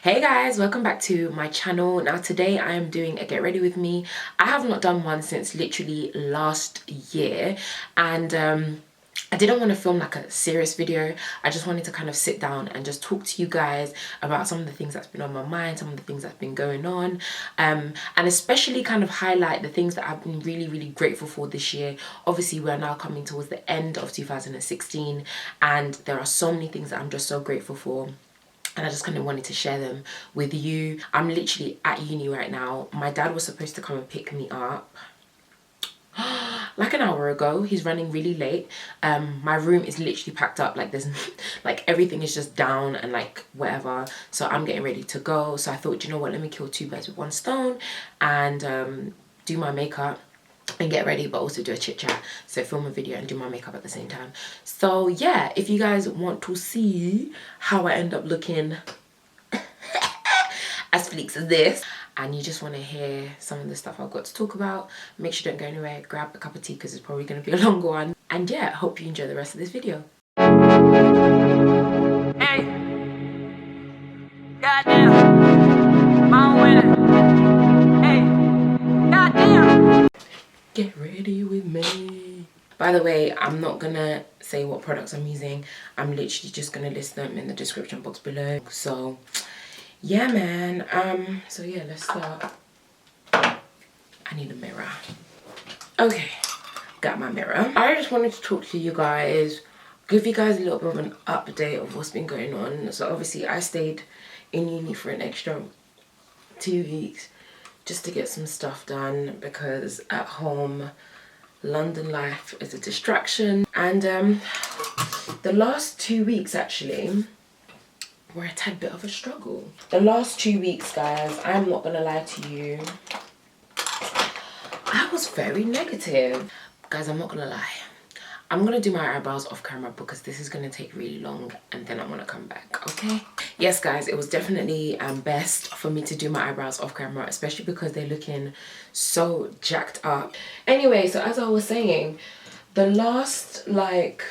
Hey guys, welcome back to my channel. Now today I am doing a get ready with me. I have not done one since literally last year, and I didn't want to film like a serious video. I just wanted to kind of sit down and just talk to you guys about some of the things that's been on my mind, some of the things that's been going on, and especially kind of highlight the things that I've been really grateful for this year. Obviously we're now coming towards the end of 2016 and there are so many things that I'm just so grateful for. And I just kind of wanted to share them with you. I'm literally at uni right now. My dad was supposed to come and pick me up like an hour ago. He's running really late. My room is literally packed up. Like there's like everything is just down and like whatever. So I'm getting ready to go. So I thought, you know what, let me kill two birds with one stone and do my makeup and get ready, but also do a chit chat, so film a video and do my makeup at the same time. So yeah, if you guys want to see how I end up looking as fleeks as this, and you just want to hear some of the stuff I've got to talk about, make sure you don't go anywhere, grab a cup of tea because it's probably going to be a longer one, and yeah, hope you enjoy the rest of this video. Hey, goddamn, I'm winning. Hey, goddamn. Get ready with me. By the way, I'm not gonna say what products I'm using. I'm literally just gonna list them in the description box below. So yeah, man. So yeah, let's start. I need a mirror. Okay, got my mirror. I just wanted to talk to you guys, give you guys a little bit of an update of what's been going on. So obviously I stayed in uni for an extra 2 weeks just to get some stuff done, because at home London life is a distraction, and the last 2 weeks actually were a tad bit of a struggle. The last 2 weeks, guys, I'm not gonna lie to you, I was very negative. Guys, I'm not gonna lie, I'm gonna do my eyebrows off camera because this is gonna take really long and then I'm gonna come back, okay? Yes guys, it was definitely best for me to do my eyebrows off camera, especially because they're looking so jacked up. Anyway, so as I was saying, the last like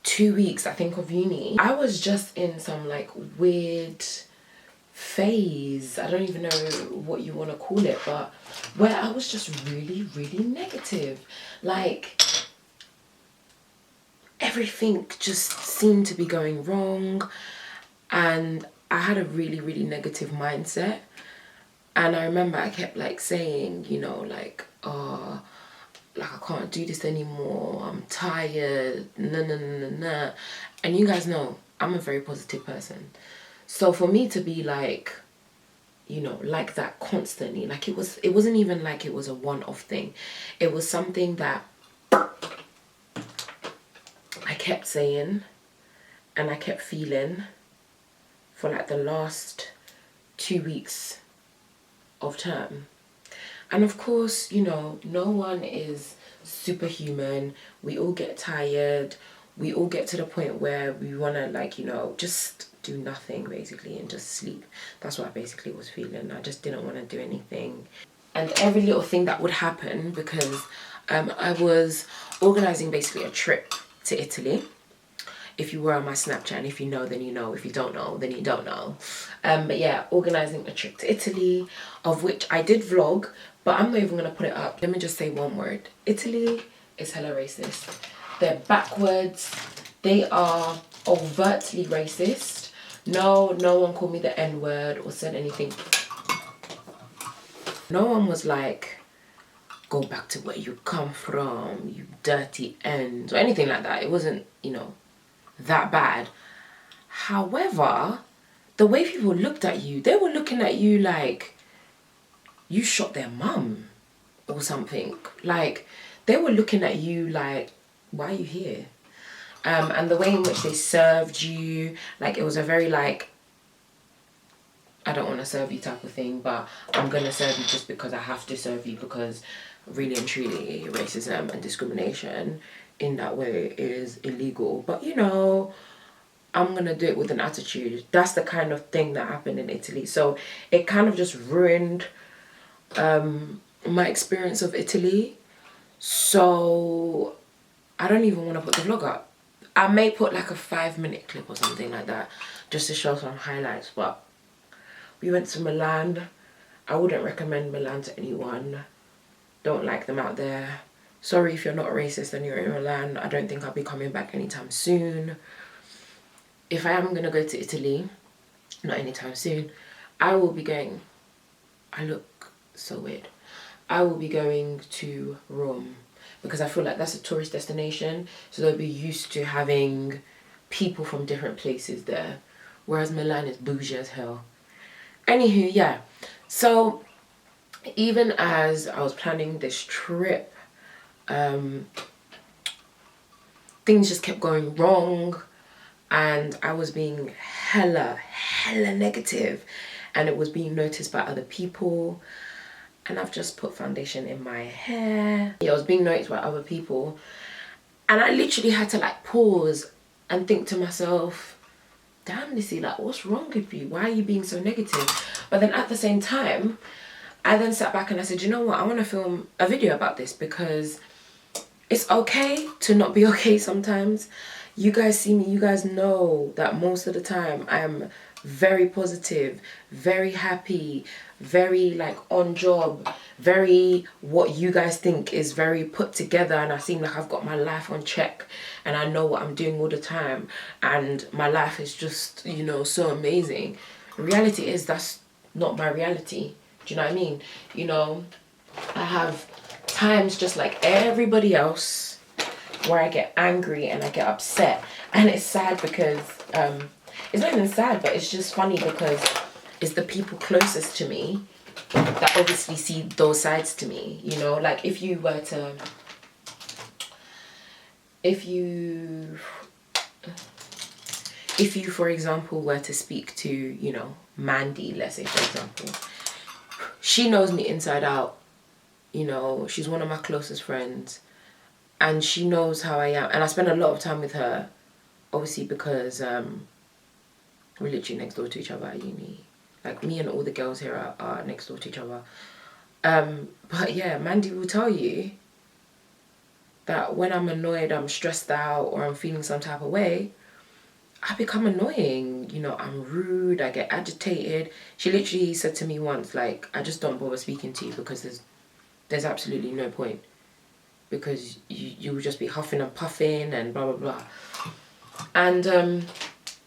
2 weeks I think of uni, I was just in some like weird phase, I don't even know what you want to call it, but where I was just really negative. Like everything just seemed to be going wrong and I had a really negative mindset. And I remember I kept like saying, you know, like, oh, like I can't do this anymore, I'm tired, nah. And you guys know I'm a very positive person, so for me to be like, you know, like that constantly, like it wasn't even like it was a one-off thing, it was something that I kept saying and I kept feeling for like the last 2 weeks of term. And of course, you know, no one is superhuman. We all get tired. We all get to the point where we want to, like, you know, just do nothing basically and just sleep. That's what I basically was feeling. I just didn't want to do anything. And every little thing that would happen, because I was organising basically a trip to Italy. If you were on my Snapchat, and if you know, then you know. If you don't know, then you don't know. But yeah, organising a trip to Italy, of which I did vlog, but I'm not even going to put it up. Let me just say one word. Italy is hella racist. They're backwards. They are overtly racist. No one called me the N-word or said anything. No one was like, go back to where you come from, you dirty ends, or anything like that. It wasn't, you know, that bad. However, the way people looked at you, they were looking at you like you shot their mum or something. Like they were looking at you like, why are you here? And the way in which they served you, like it was a very like, I don't want to serve you type of thing, but I'm gonna serve you just because I have to serve you, because really and truly racism and discrimination in that way is illegal. But you know, I'm gonna do it with an attitude. That's the kind of thing that happened in Italy. So it kind of just ruined my experience of Italy. So I don't even want to put the vlog up. I may put like a 5-minute clip or something like that, just to show some highlights. But we went to Milan. I wouldn't recommend Milan to anyone. Don't like them out there. Sorry if you're not racist and you're in Milan. I don't think I'll be coming back anytime soon. If I am going to go to Italy, not anytime soon, I will be going... I look so weird. I will be going to Rome because I feel like that's a tourist destination. So they'll be used to having people from different places there. Whereas Milan is bougie as hell. Anywho, yeah. So even as I was planning this trip, things just kept going wrong, and I was being hella negative, and it was being noticed by other people. And I've just put foundation in my hair. Yeah, I was being noticed by other people, and I literally had to like pause and think to myself, damn Nissy, like what's wrong with you? Why are you being so negative? But then at the same time, I then sat back and I said, you know what, I want to film a video about this because it's okay to not be okay sometimes. You guys see me, you guys know that most of the time I am very positive, very happy, very like on job, very what you guys think is very put together, and I seem like I've got my life on check and I know what I'm doing all the time and my life is just, you know, so amazing. The reality is that's not my reality. Do you know what I mean? You know, I have times just like everybody else where I get angry and I get upset, and it's sad because it's not even sad, but it's just funny because it's the people closest to me that obviously see those sides to me, you know. Like if you for example were to speak to, you know, Mandy, let's say for example, she knows me inside out, you know, she's one of my closest friends and she knows how I am, and I spend a lot of time with her, obviously because we're literally next door to each other at uni. Like me and all the girls here are next door to each other. But yeah, Mandy will tell you that when I'm annoyed, I'm stressed out, or I'm feeling some type of way, I become annoying. You know, I'm rude, I get agitated. She literally said to me once, like, I just don't bother speaking to you because there's absolutely no point. Because you will just be huffing and puffing and blah, blah, blah. And,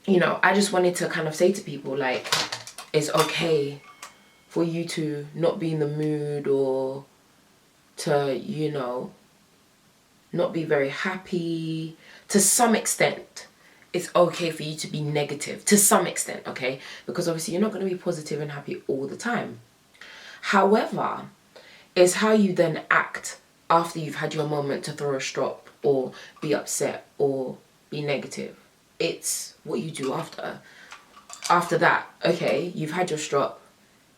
you know, I just wanted to kind of say to people, like, it's okay for you to not be in the mood or to, you know, not be very happy. To some extent, it's okay for you to be negative. To some extent, okay? Because obviously you're not going to be positive and happy all the time. However, it's how you then act after you've had your moment to throw a strop or be upset or be negative. It's what you do after. After that, okay, you've had your strop,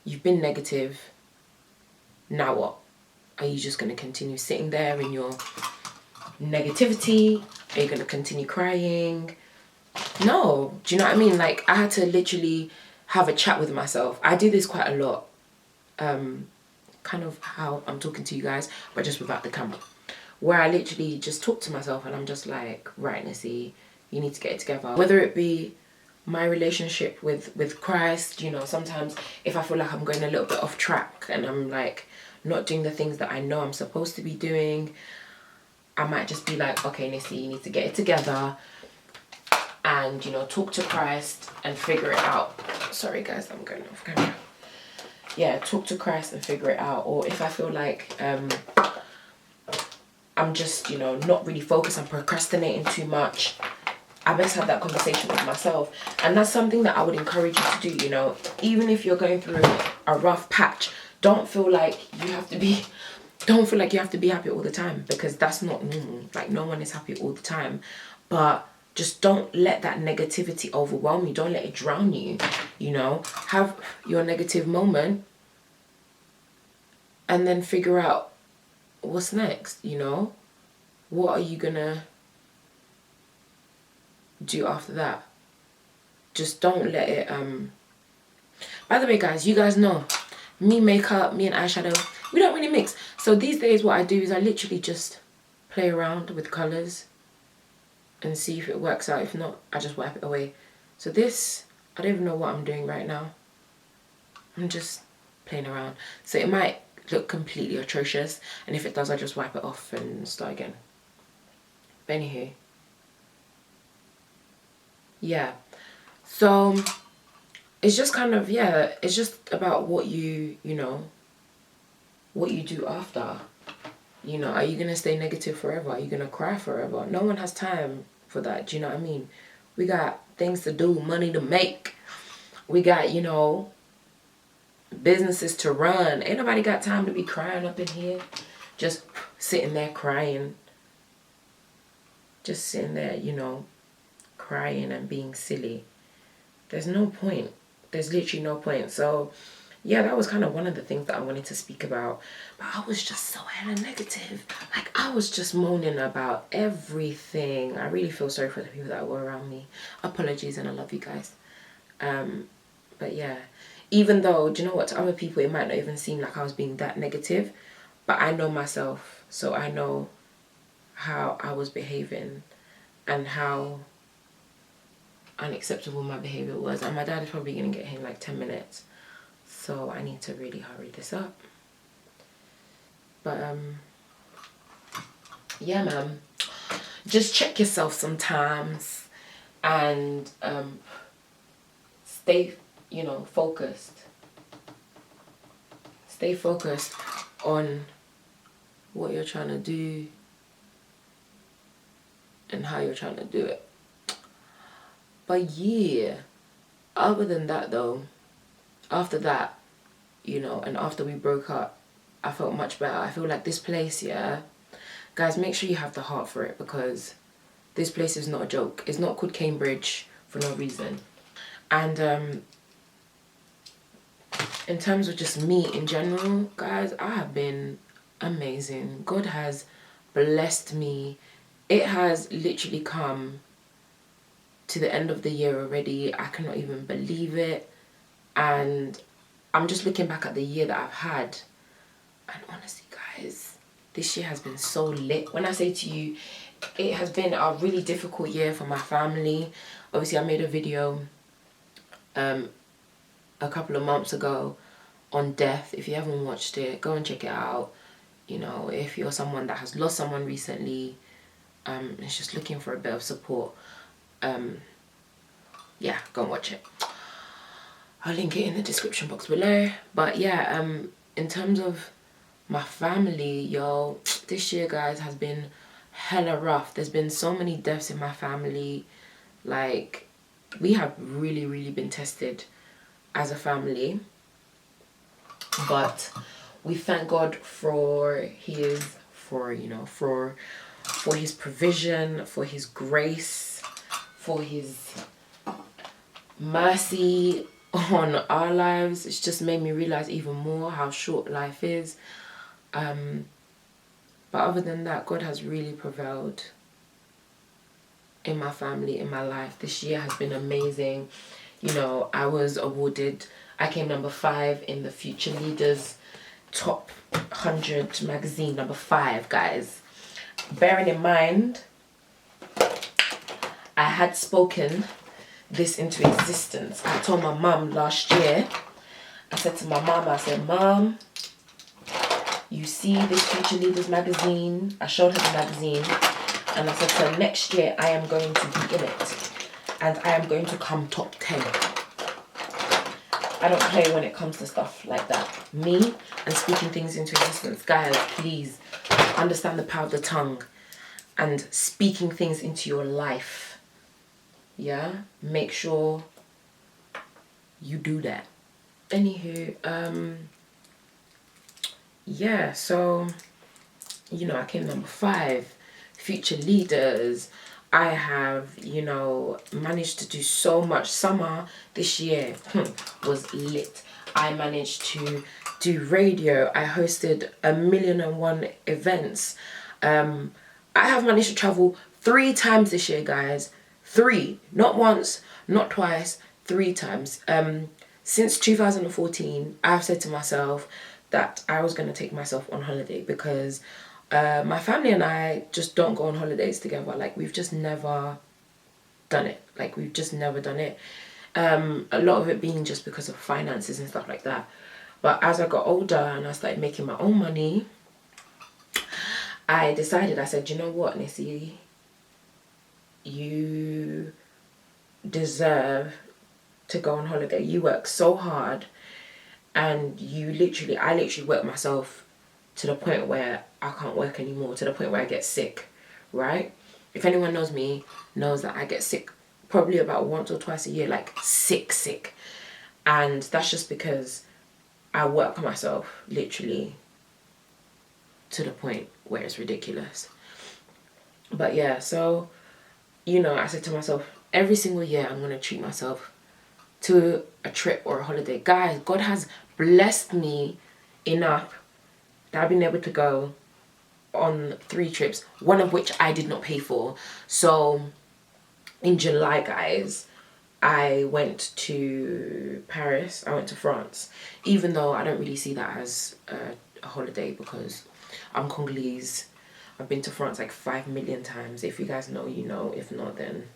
you've been negative, now what? Are you just going to continue sitting there in your negativity? Are you going to continue crying? No, do you know what I mean? Like, I had to literally have a chat with myself. I do this quite a lot, kind of how I'm talking to you guys, but just without the camera, where I literally just talk to myself and I'm just like, right, Nissy, you need to get it together. Whether it be my relationship with Christ, you know, sometimes if I feel like I'm going a little bit off track and I'm like not doing the things that I know I'm supposed to be doing, I might just be like, okay, Nissy, you need to get it together and, you know, talk to Christ and figure it out. Sorry guys, I'm going off camera. Yeah, talk to Christ and figure it out. Or if I feel like I'm just, you know, not really focused, I'm procrastinating too much, I best have that conversation with myself. And that's something that I would encourage you to do, you know. Even if you're going through a rough patch, don't feel like you have to be happy all the time, because that's not normal. Like, no one is happy all the time. But just don't let that negativity overwhelm you. Don't let it drown you, you know. Have your negative moment and then figure out what's next, you know. What are you gonna do after that? Just don't let it by the way guys, you guys know me, makeup, me and eyeshadow, we don't really mix. So these days what I do is I literally just play around with colors and see if it works out. If not, I just wipe it away. So this I don't even know what I'm doing right now. I'm just playing around. So it might look completely atrocious, and if it does, I just wipe it off and start again. But anywho, yeah. So it's just kind of, yeah, it's just about what you know, what you do after. You know, are you gonna stay negative forever? Are you gonna cry forever? No one has time for that. Do you know what I mean? We got things to do, money to make. We got, you know, businesses to run. Ain't nobody got time to be crying up in here. Just sitting there crying. Just sitting there, you know, crying and being silly. There's no point. There's literally no point. So yeah, that was kind of one of the things that I wanted to speak about. But I was just so hella negative. Like, I was just moaning about everything. I really feel sorry for the people that were around me. Apologies, and I love you guys. But yeah, even though, do you know what, to other people it might not even seem like I was being that negative, but I know myself, so I know how I was behaving and how unacceptable my behavior was. And my dad is probably gonna get here in like 10 minutes, so I need to really hurry this up. But yeah, man, just check yourself sometimes and stay, you know, focused. Stay focused on what you're trying to do and how you're trying to do it. But yeah, other than that though, after that, you know, and after we broke up, I felt much better. I feel like this place, yeah, guys, make sure you have the heart for it, because this place is not a joke. It's not called Cambridge for no reason. And in terms of just me in general, guys, I have been amazing. God has blessed me. It has literally come to the end of the year already. I cannot even believe it. And I'm just looking back at the year that I've had, and honestly guys, this year has been so lit. When I say to you, it has been a really difficult year for my family. Obviously I made a video a couple of months ago on death. If you haven't watched it, go and check it out. You know, if you're someone that has lost someone recently, is just looking for a bit of support, yeah, go and watch it. I'll link it in the description box below. But yeah, in terms of my family, yo, this year, guys, has been hella rough. There's been so many deaths in my family. Like, we have really, really been tested as a family. But we thank God for his, you know, for his provision, for his grace, for his mercy on our lives. It's just made me realize even more how short life is. But other than that, God has really prevailed in my family, in my life. This year has been amazing. You know, I was awarded, I came number 5 in the Future Leaders Top 100 magazine, number 5, guys. Bearing in mind, I had spoken this into existence. I told my mum last year, I said to my mum, I said, Mum, you see this Future Leaders magazine? I showed her the magazine, and I said to her, next year I am going to be in it, and I am going to come top 10. I don't play when it comes to stuff like that. Me and speaking things into existence. Guys, please understand the power of the tongue and speaking things into your life. Yeah? Make sure you do that. Anywho, yeah, so, you know, I came number 5. Future Leaders. I have, you know, managed to do so much. Summer this year was lit. I managed to do radio. I hosted 1,000,001 events. I have managed to travel 3 times this year, guys. 3. Not once, not twice, 3 times. Since 2014, I've said to myself that I was going to take myself on holiday, because my family and I just don't go on holidays together. Like, we've just never done it. Like, we've just never done it. A lot of it being just because of finances and stuff like that. But as I got older and I started making my own money, I decided, I said, you know what, Nissy, you deserve to go on holiday. You work so hard, and I literally work myself to the point where I can't work anymore, to the point where I get sick, right? If anyone knows me, knows that I get sick probably about once or twice a year, like sick. And that's just because I work myself literally to the point where it's ridiculous. But yeah, so, you know, I said to myself, every single year I'm going to treat myself to a trip or a holiday. Guys, God has blessed me enough that I've been able to go on 3 trips, one of which I did not pay for. So in July, guys, I went to Paris, I went to France, even though I don't really see that as a holiday because I'm Congolese. I've been to France like 5 million times. If you guys know, you know. If not, then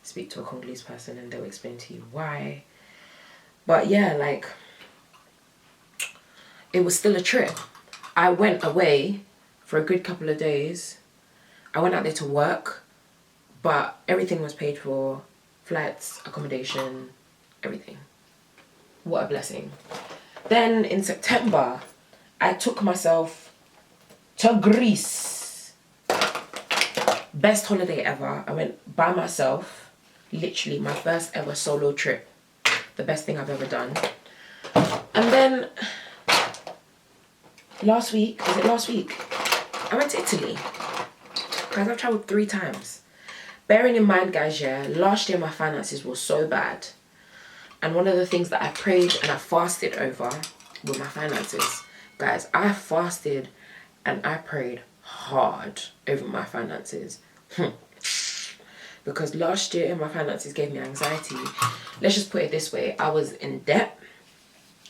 speak to a Congolese person and they'll explain to you why. But yeah, like, it was still a trip. I went away for a good couple of days. I went out there to work, but everything was paid for. Flights, accommodation, everything. What a blessing. Then in September, I took myself to Greece. Best holiday ever. I went by myself. Literally my first ever solo trip. The best thing I've ever done. And then last week, I went to Italy. Guys, I've traveled 3 times. Bearing in mind, guys, yeah, last year my finances were so bad. And one of the things that I prayed and I fasted over were my finances. Guys, I fasted and I prayed hard over my finances. Because last year my finances gave me anxiety. Let's just put it this way. I was in debt.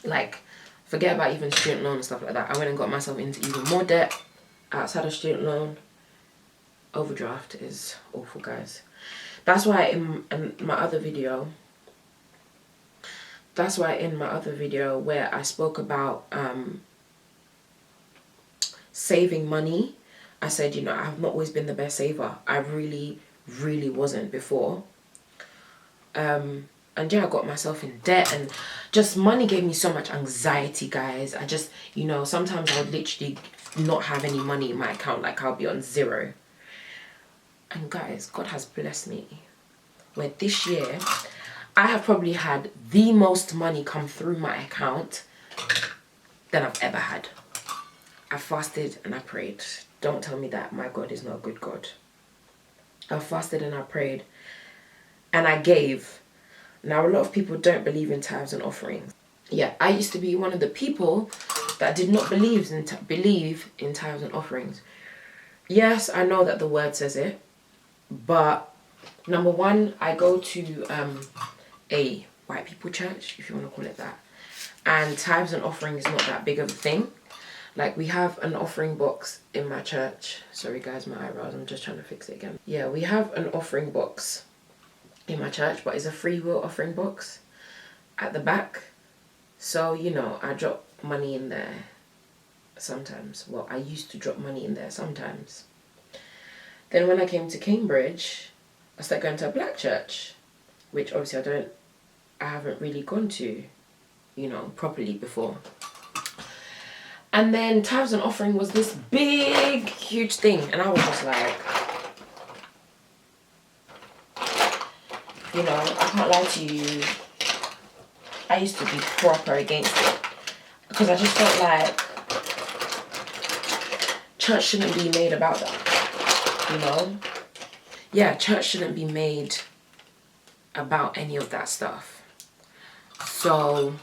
Like, forget about even student loan and stuff like that. I went and got myself into even more debt outside of student loan. Overdraft is awful, guys. That's why in my other video, where I spoke about saving money, I said, you know, I have not always been the best saver. I really wasn't before. And yeah, I got myself in debt, and just money gave me so much anxiety, guys. I just, you know, sometimes I would literally not have any money in my account, like I'll be on 0. And guys, God has blessed me where this year I have probably had the most money come through my account than I've ever had. I fasted and I prayed. Don't tell me that my God is not a good God. I fasted and I prayed and I gave. Now, a lot of people don't believe in tithes and offerings. Yeah, I used to be one of the people that did not believe in tithes and offerings. Yes, I know that the word says it. But number one, I go to a white people church, if you want to call it that. And tithes and offering is not that big of a thing. Like, we have an offering box in my church. Sorry guys, my eyebrows, I'm just trying to fix it again. Yeah, we have an offering box in my church, but it's a free will offering box at the back. So, you know, I drop money in there sometimes. Well, I used to drop money in there sometimes. Then when I came to Cambridge, I started going to a black church, which obviously I haven't really gone to, you know, properly before. And then tithes and offering was this big, huge thing. And I was just like, you know, I can't lie to you. I used to be proper against it. Because I just felt like church shouldn't be made about that, you know? Yeah, church shouldn't be made about any of that stuff. So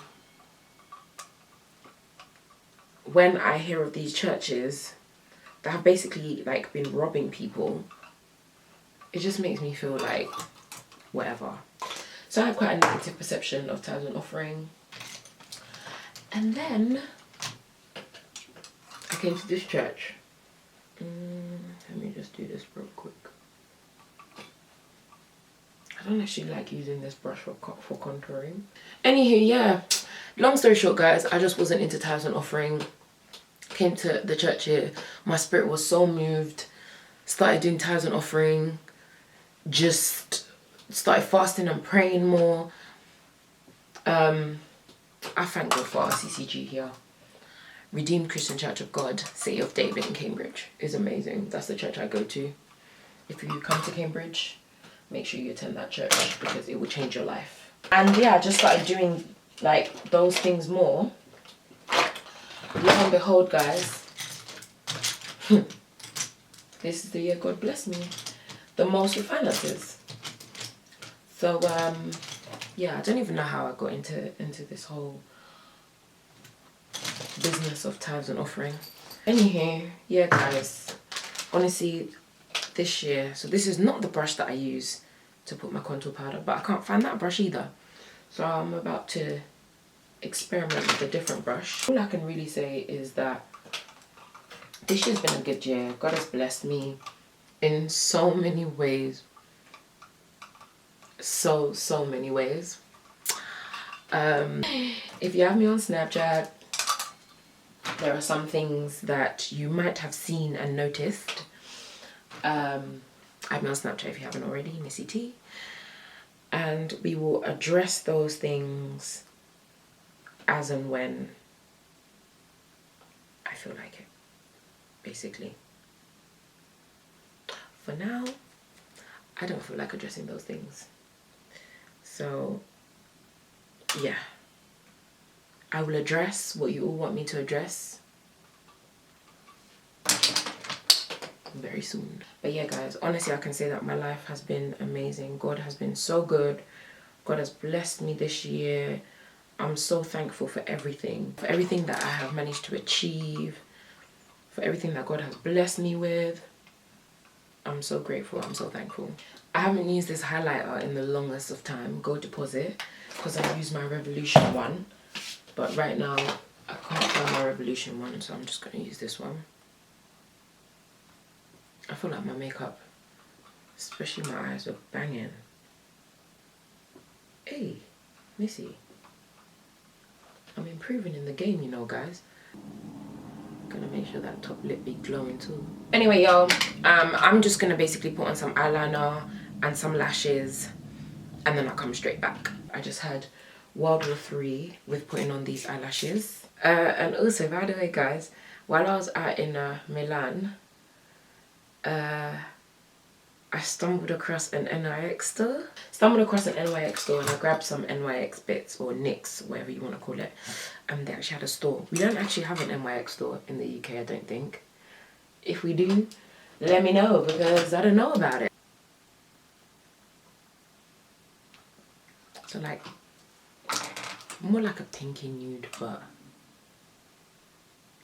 when I hear of these churches that have basically like been robbing people, it just makes me feel like whatever. So I have quite a negative perception of tithes and offering. And then I came to this church. Let me just do this real quick. I don't actually like using this brush for contouring. Anywho, yeah, long story short, guys, I just wasn't into tithes and offering. Came to the church here, my spirit was so moved, started doing tithes and offering, just started fasting and praying more. I thank God for our CCG here. Redeemed Christian Church of God, City of David in Cambridge is amazing. That's the church I go to. If you come to Cambridge, make sure you attend that church because it will change your life. And yeah, I just started doing like those things more. Lo and behold, guys, this is the year God blessed me the most with finances. So yeah, I don't even know how I got into this whole business of tithes and offering. Anywho, yeah, guys, honestly, this year, so this is not the brush that I use to put my contour powder, but I can't find that brush either. So I'm about to experiment with a different brush. All I can really say is that this year's been a good year. God has blessed me in so many ways. So many ways. If you have me on Snapchat, there are some things that you might have seen and noticed. I'm on Snapchat if you haven't already, Nissytee. And we will address those things as and when I feel like it, basically. For now, I don't feel like addressing those things. So, yeah. I will address what you all want me to address very soon. But yeah, guys, honestly, I can say that my life has been amazing. God has been so good. God has blessed me this year. I'm so thankful for everything that I have managed to achieve, for everything that God has blessed me with. I'm so grateful. I'm so thankful. I haven't used this highlighter in the longest of time, Gold Deposit, because I used my Revolution one. But right now, I can't find my Revolution one, so I'm just going to use this one. I feel like my makeup, especially my eyes, are banging. Hey, Missy. I'm improving in the game, you know, guys. Gonna make sure that top lip be glowing too. Anyway, y'all, I'm just gonna basically put on some eyeliner and some lashes, and then I'll come straight back. I just had World War 3 with putting on these eyelashes. And also, by the way, guys, while I was out in Milan, I stumbled across an NYX store. And I grabbed some NYX bits or NYX, whatever you want to call it. And they actually had a store. We don't actually have an NYX store in the UK, I don't think. If we do, let me know because I don't know about it. So like, more like a pinky nude, but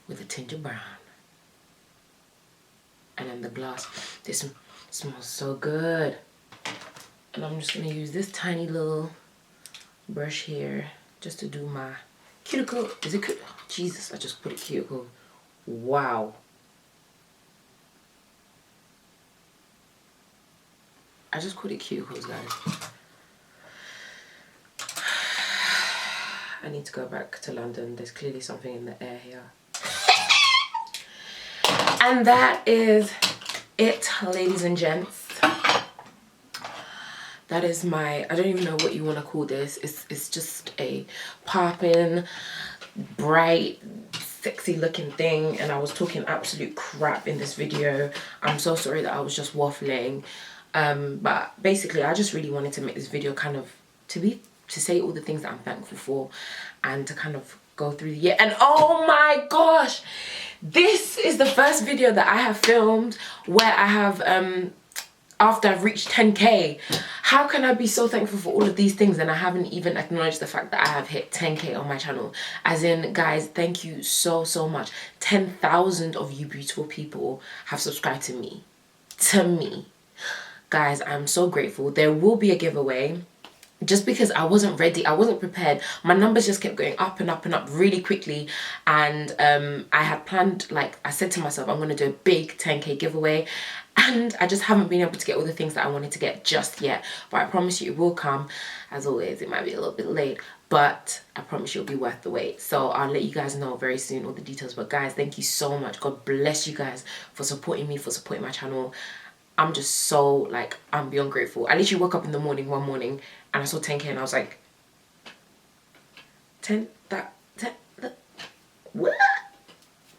with a tinge of brown. And then the gloss, this smells so good. And I'm just gonna use this tiny little brush here just to do my cuticle. Is it cuticle? Oh, Jesus, I just put a cuticle. Wow. I just called it cuticles, guys. I need to go back to London. There's clearly something in the air here. And that is it, ladies and gents. That is my, I don't even know what you want to call this. It's just a poppin', bright, sexy looking thing. And I was talking absolute crap in this video. I'm so sorry that I was just waffling. But basically, I just really wanted to make this video kind of to say all the things that I'm thankful for and to kind of go through the year. And oh my gosh, this is the first video that I have filmed where I have after I've reached 10k. How can I be so thankful for all of these things and I haven't even acknowledged the fact that I have hit 10k on my channel? As in, guys, thank you so much. 10,000 of you beautiful people have subscribed to me. Guys, I'm so grateful. There will be a giveaway. Just because I wasn't ready, I wasn't prepared. My numbers just kept going up and up and up really quickly. And I had planned, like I said to myself, I'm going to do a big 10k giveaway. and I just haven't been able to get all the things that I wanted to get just yet, but I promise you it will come. As always, it might be a little bit late, but I promise you it'll be worth the wait. So I'll let you guys know very soon all the details. But guys, thank you so much. God bless you guys for supporting me, for supporting my channel. I'm just so, like, I'm beyond grateful. I literally woke up in the morning one morning and I saw 10k and I was like, 10, what?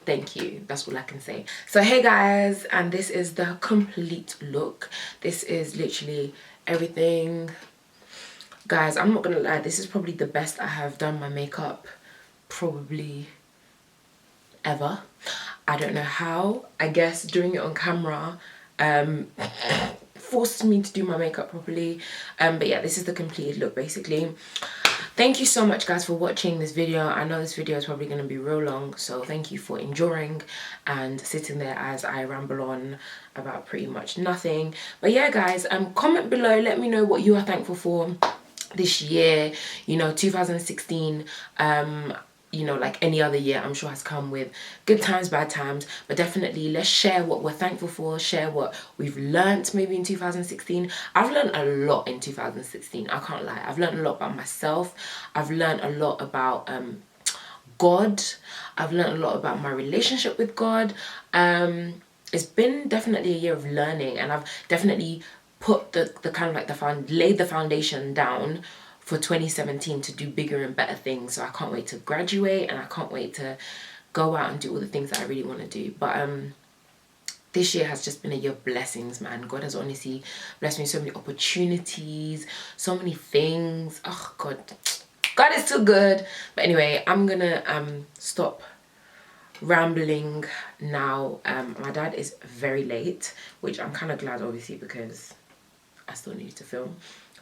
Thank you, that's all I can say. So hey guys, and this is the complete look. This is literally everything. Guys, I'm not gonna lie, this is probably the best I have done my makeup probably ever. I don't know how. I guess doing it on camera forced me to do my makeup properly. But yeah, this is the completed look basically. Thank you so much guys for watching this video. I know this video is probably going to be real long, so thank you for enduring and sitting there as I ramble on about pretty much nothing. But yeah guys, comment below, let me know what you are thankful for this year. You know, 2016, you know, like any other year, I'm sure has come with good times, bad times, but definitely let's share what we're thankful for, share what we've learnt maybe in 2016. I've learned a lot in 2016, I can't lie. I've learned a lot about myself. I've learned a lot about God. I've learned a lot about my relationship with God. It's been definitely a year of learning, and I've definitely put the kind of like laid the foundation down for 2017 to do bigger and better things. So I can't wait to graduate, and I can't wait to go out and do all the things that I really want to do. But this year has just been a year of blessings, man. God has honestly blessed me with so many opportunities, so many things. Oh God, God is too good. But anyway, I'm gonna stop rambling now. My dad is very late, which I'm kind of glad obviously because I still need to film,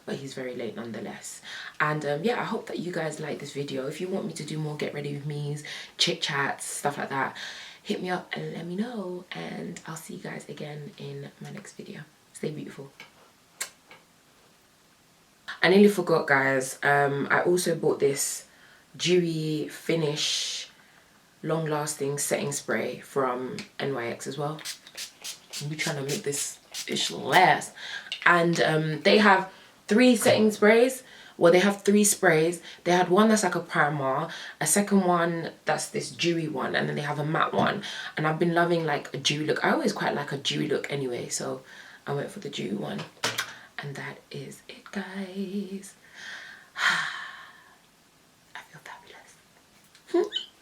but he's very late nonetheless. And yeah, I hope that you guys like this video. If you want me to do more get ready with me's, chit chats, stuff like that, hit me up and let me know, and I'll see you guys again in my next video. Stay beautiful. I nearly forgot guys, I also bought this dewy finish long lasting setting spray from NYX as well. I'm trying to make this fish last. And they have 3 setting sprays. Well, they have 3 sprays. They had one that's like a primer, a second one that's this dewy one, and then they have a matte one. And I've been loving like a dewy look. I always quite like a dewy look anyway, so I went for the dewy one. And that is it guys. I feel fabulous.